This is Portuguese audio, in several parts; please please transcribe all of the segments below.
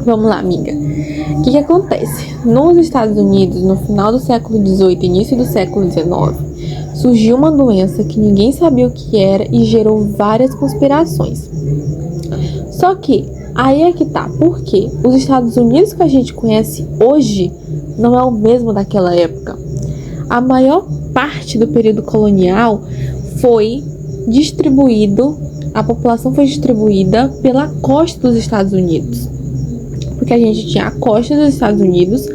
Vamos lá, amiga. O que acontece? Nos Estados Unidos, no final do século XVIII e início do século XIX, surgiu uma doença que ninguém sabia o que era e gerou várias conspirações. Só que, aí é que tá. Por quê? Os Estados Unidos que a gente conhece hoje não é o mesmo daquela época. A maior parte do período colonial a população foi distribuída pela costa dos Estados Unidos. Porque a gente tinha a costa dos Estados Unidos,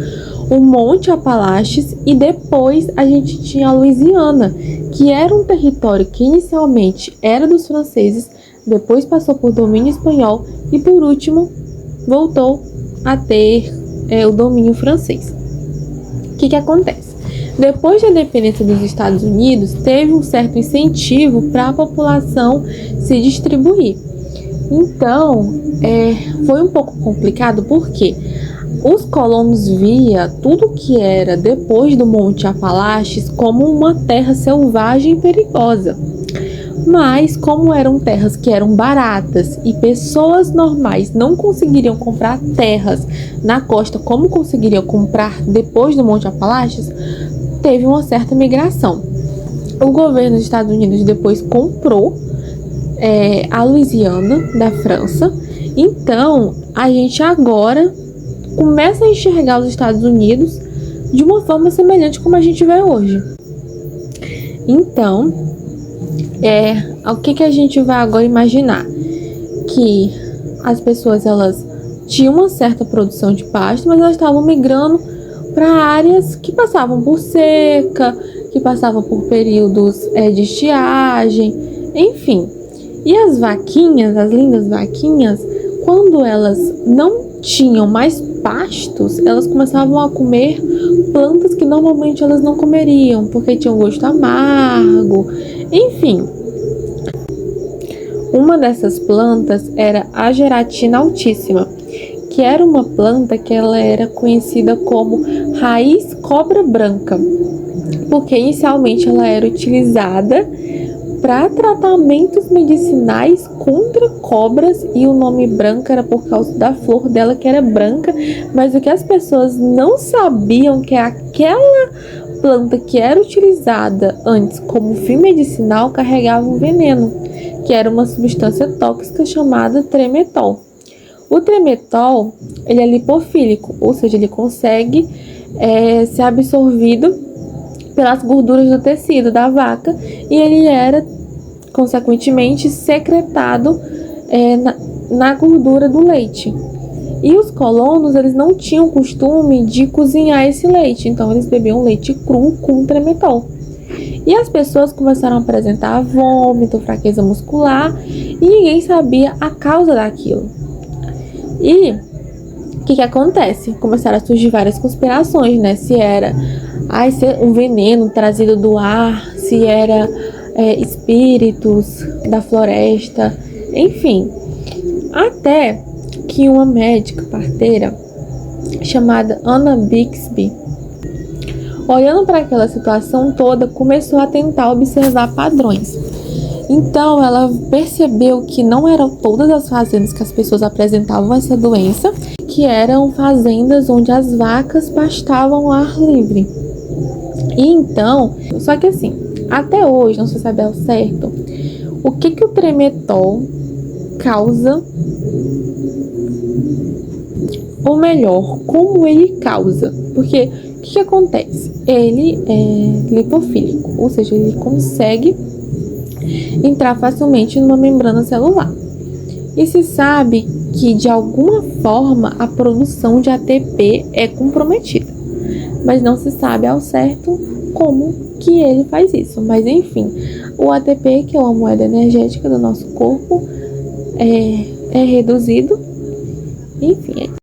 o Monte Apalaches e depois a gente tinha a Louisiana, que era um território que inicialmente era dos franceses, depois passou por domínio espanhol e por último voltou a ter o domínio francês. O que acontece? Depois da independência dos Estados Unidos, teve um certo incentivo para a população se distribuir. Então, foi um pouco complicado porque os colonos via tudo que era depois do Monte Apalaches como uma terra selvagem e perigosa. Mas, como eram terras que eram baratas e pessoas normais não conseguiriam comprar terras na costa como conseguiriam comprar depois do Monte Apalaches, teve uma certa migração. O governo dos Estados Unidos depois comprou a Louisiana da França. Então, a gente agora começa a enxergar os Estados Unidos de uma forma semelhante como a gente vê hoje. Então, o que a gente vai agora imaginar? Que as pessoas, elas tinham uma certa produção de pasto, mas elas estavam migrando para áreas que passavam por seca, que passavam por períodos de estiagem, enfim. E as vaquinhas, as lindas vaquinhas, quando elas não tinham mais pastos, elas começavam a comer plantas que normalmente elas não comeriam, porque tinham gosto amargo, enfim. Uma dessas plantas era a Geratina altissima, que era uma planta que ela era conhecida como raiz cobra branca, porque inicialmente ela era utilizada para tratamentos medicinais contra cobras, e o nome branca era por causa da flor dela, que era branca, mas o que as pessoas não sabiam que aquela planta que era utilizada antes como fim medicinal carregava um veneno, que era uma substância tóxica chamada tremetol. O tremetol, ele é lipofílico, ou seja, ele consegue ser absorvido pelas gorduras do tecido da vaca, e ele era, consequentemente, secretado na gordura do leite. E os colonos, eles não tinham costume de cozinhar esse leite, então eles bebiam leite cru com tremetol. E as pessoas começaram a apresentar vômito, fraqueza muscular, e ninguém sabia a causa daquilo. E o que acontece? Começaram a surgir várias conspirações, né? Se era um veneno trazido do ar, se era espíritos da floresta, enfim. Até que uma médica parteira chamada Anna Bixby, olhando para aquela situação toda, começou a tentar observar padrões. Então, ela percebeu que não eram todas as fazendas que as pessoas apresentavam essa doença, que eram fazendas onde as vacas pastavam ao ar livre. E então, só que assim, até hoje não se sabe ao certo o que o tremetol causa, ou melhor, como ele causa. Porque o que acontece? Ele é lipofílico, ou seja, ele consegue entrar facilmente numa membrana celular. E se sabe que de alguma forma a produção de ATP é comprometida, mas não se sabe ao certo como que ele faz isso. Mas enfim, o ATP, que é uma moeda energética do nosso corpo, é reduzido. Enfim, é isso.